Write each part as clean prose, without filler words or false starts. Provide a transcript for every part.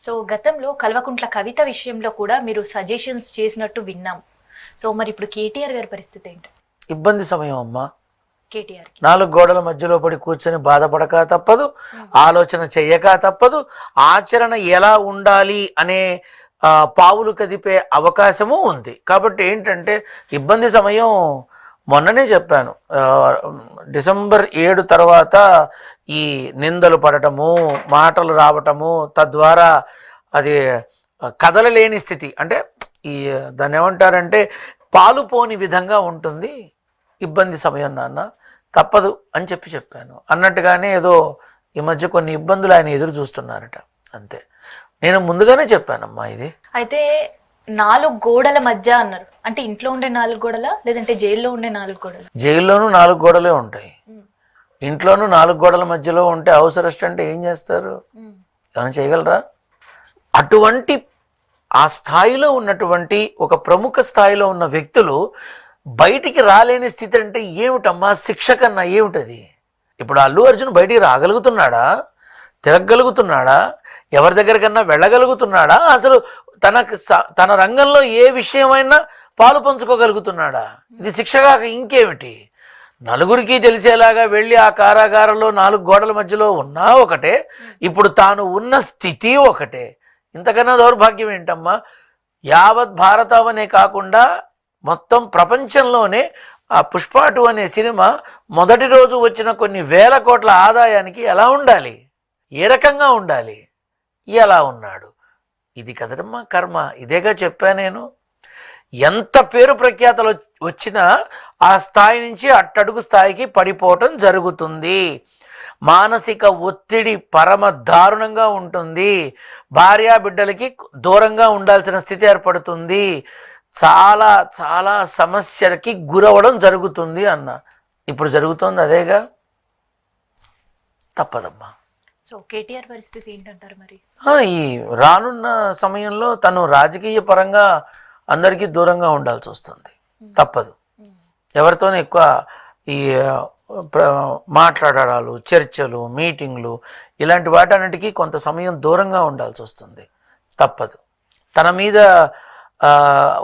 So గతంలో కల్వకుంట్ల కవిత విషయంలో కూడా మీరు సజెషన్స్ చేసినట్టు విన్నాం. సో మరి ఇప్పుడు కేటీఆర్ గారి పరిస్థితి ఏంటి? ఇబ్బంది సమయం అమ్మా. కేటీఆర్ నాలుగు గోడల మధ్యలో పడి కూర్చొని బాధపడక తప్పదు, ఆలోచన చెయ్యక తప్పదు, ఆచరణ ఎలా ఉండాలి అనే పావులు కదిపే అవకాశము ఉంది. కాబట్టి ఏంటంటే ఇబ్బంది సమయం మొన్ననే చెప్పాను. డిసెంబర్ 7 తర్వాత ఈ నిందలు పడటము, మాటలు రావటము, తద్వారా అది కదలలేని స్థితి, అంటే ఈ దాన్ని ఏమంటారంటే పాలుపోని విధంగా ఉంటుంది. ఇబ్బంది సమయం నాన్న, తప్పదు అని చెప్పాను. అన్నట్టుగానే ఏదో ఈ మధ్య కొన్ని ఇబ్బందులు ఆయన ఎదురు చూస్తున్నారట, అంతే. నేను ముందుగానే చెప్పానమ్మా ఇది. అయితే 4 గోడల మధ్య అన్నారు, అంటే ఇంట్లో ఉండే 4 గోడల, లేదంటే జైల్లో ఉండే 4 గోడల? జైల్లోనూ 4 గోడలే ఉంటాయి, ఇంట్లోనూ 4 గోడల మధ్యలో ఉంటే హౌస్ అరెస్ట్ అంటే ఏం చేస్తారు? ఏమైనా చేయగలరా? అటువంటి ఆ స్థాయిలో ఉన్నటువంటి ఒక ప్రముఖ స్థాయిలో ఉన్న వ్యక్తులు బయటికి రాలేని స్థితి అంటే ఏమిటమ్మా? శిక్ష కన్నా ఏమిటది? ఇప్పుడు అల్లు అర్జున్ బయటికి రాగలుగుతున్నాడా? తిరగగలుగుతున్నాడా? ఎవరి దగ్గరికన్నా వెళ్ళగలుగుతున్నాడా? అసలు తన రంగంలో ఏ విషయమైనా పాలు పంచుకోగలుగుతున్నాడా? ఇది శిక్ష కాక ఇంకేమిటి? నలుగురికి తెలిసేలాగా వెళ్ళి ఆ కారాగారంలో 4 గోడల మధ్యలో ఉన్నా ఒకటే, ఇప్పుడు తాను ఉన్న స్థితి ఒకటే. ఇంతకన్నా దౌర్భాగ్యం ఏంటమ్మా? యావత్ భారతవనే కాకుండా మొత్తం ప్రపంచంలోనే ఆ పుష్ప 2 అనే సినిమా మొదటి రోజు వచ్చిన కొన్ని వేల కోట్ల ఆదాయానికి ఎలా ఉండాలి, ఏ రకంగా ఉండాలి, ఎలా ఉన్నాడు? ఇది కదమ్మా కర్మ. ఇదేగా చెప్పా నేను. ఎంత పేరు ప్రఖ్యాతలు వచ్చినా ఆ స్థాయి నుంచి అట్టడుగు స్థాయికి పడిపోవటం జరుగుతుంది. మానసిక ఒత్తిడి పరమ దారుణంగా ఉంటుంది. భార్యా బిడ్డలకి దూరంగా ఉండాల్సిన స్థితి ఏర్పడుతుంది. చాలా చాలా సమస్యలకి గురవడం జరుగుతుంది అన్న. ఇప్పుడు జరుగుతుంది అదేగా, తప్పదమ్మా. సో కేటీఆర్ పరిస్థితి ఏంటంటారు మరి? ఈ రానున్న సమయంలో తను రాజకీయ పరంగా అందరికీ దూరంగా ఉండాల్సి వస్తుంది, తప్పదు. ఎవరితోనే ఎక్కువ ఈ మాట్లాడాలు, చర్చలు, మీటింగ్లు ఇలాంటి వాటన్నిటికీ కొంత సమయం దూరంగా ఉండాల్సి వస్తుంది, తప్పదు. తన మీద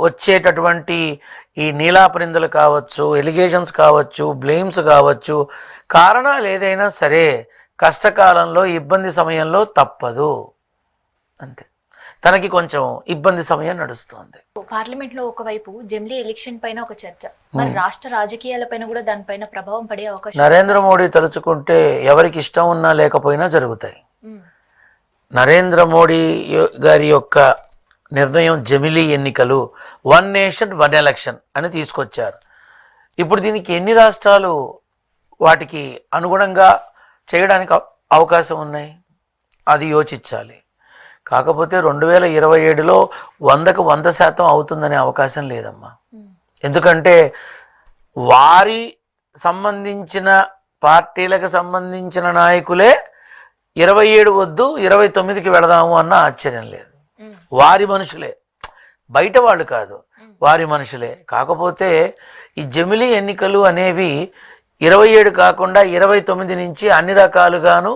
వచ్చేటటువంటి ఈ నీలాపరిందలు కావచ్చు, ఎలిగేషన్స్ కావచ్చు, బ్లేమ్స్ కావచ్చు, కారణాలు ఏదైనా సరే కష్టకాలంలో ఇబ్బంది సమయంలో తప్పదు, అంతే. తనకి కొంచెం ఇబ్బంది సమయం నడుస్తుంది. పార్లమెంట్ లో ఒకవైపు జమిలీ ఎలక్షన్ పైన ఒక చర్చ, మరి రాష్ట్ర రాజకీయాల పైన కూడా దానిపైన ప్రభావం పడే అవకాశం? నరేంద్ర మోడీ తలుచుకుంటే ఎవరికి ఇష్టం ఉన్నా లేకపోయినా జరుగుతాయి. నరేంద్ర మోడీ గారి యొక్క నిర్ణయం జమిలీ ఎన్నికలు, 1 నేషన్ 1 ఎలక్షన్ అని తీసుకొచ్చారు. ఇప్పుడు దీనికి ఎన్ని రాష్ట్రాలు వాటికి అనుగుణంగా చేయడానికి అవకాశం ఉన్నాయి? అది యోచించాలి. కాకపోతే 2027లో 100కు 100% అవుతుందనే అవకాశం లేదమ్మా. ఎందుకంటే వారి సంబంధించిన పార్టీలకు సంబంధించిన నాయకులే 27 వద్దు 29కి వెళదాము అన్న ఆశ్చర్యం లేదు. వారి మనుషులే, బయట వాళ్ళు కాదు, వారి మనుషులే. కాకపోతే ఈ జమిలీ ఎన్నికలు అనేవి 27 కాకుండా 29 నుంచి అన్ని రకాలుగాను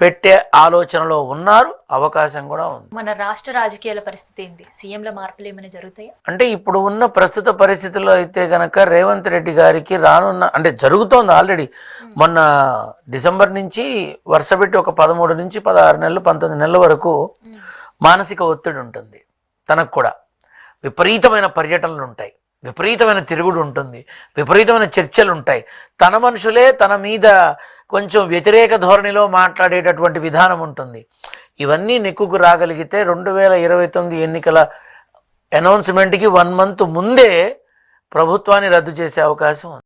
పెట్టే ఆలోచనలో ఉన్నారు, అవకాశం కూడా ఉంది. మన రాష్ట్ర రాజకీయాల పరిస్థితి ఏంటి? సీఎంల మార్పులు ఏమైనా జరుగుతాయా? అంటే ఇప్పుడు ఉన్న ప్రస్తుత పరిస్థితుల్లో అయితే గనక రేవంత్ రెడ్డి గారికి రానున్న, అంటే జరుగుతోంది ఆల్రెడీ. మొన్న డిసెంబర్ నుంచి వరుసపెట్టి ఒక 13 నుంచి 16 నెలలు 19 నెలల వరకు మానసిక ఒత్తిడి ఉంటుంది. తనకు కూడా విపరీతమైన పర్యటనలు ఉంటాయి, విపరీతమైన తిరుగుడు ఉంటుంది, విపరీతమైన చర్చలు ఉంటాయి. తన మనుషులే తన మీద కొంచెం వ్యతిరేక ధోరణిలో మాట్లాడేటటువంటి విధానం ఉంటుంది. ఇవన్నీ నెక్కుకు రాగలిగితే 2029 ఎన్నికల అనౌన్స్మెంట్కి 1 మంత్ ముందే ప్రభుత్వాన్ని రద్దు చేసే అవకాశం ఉంది.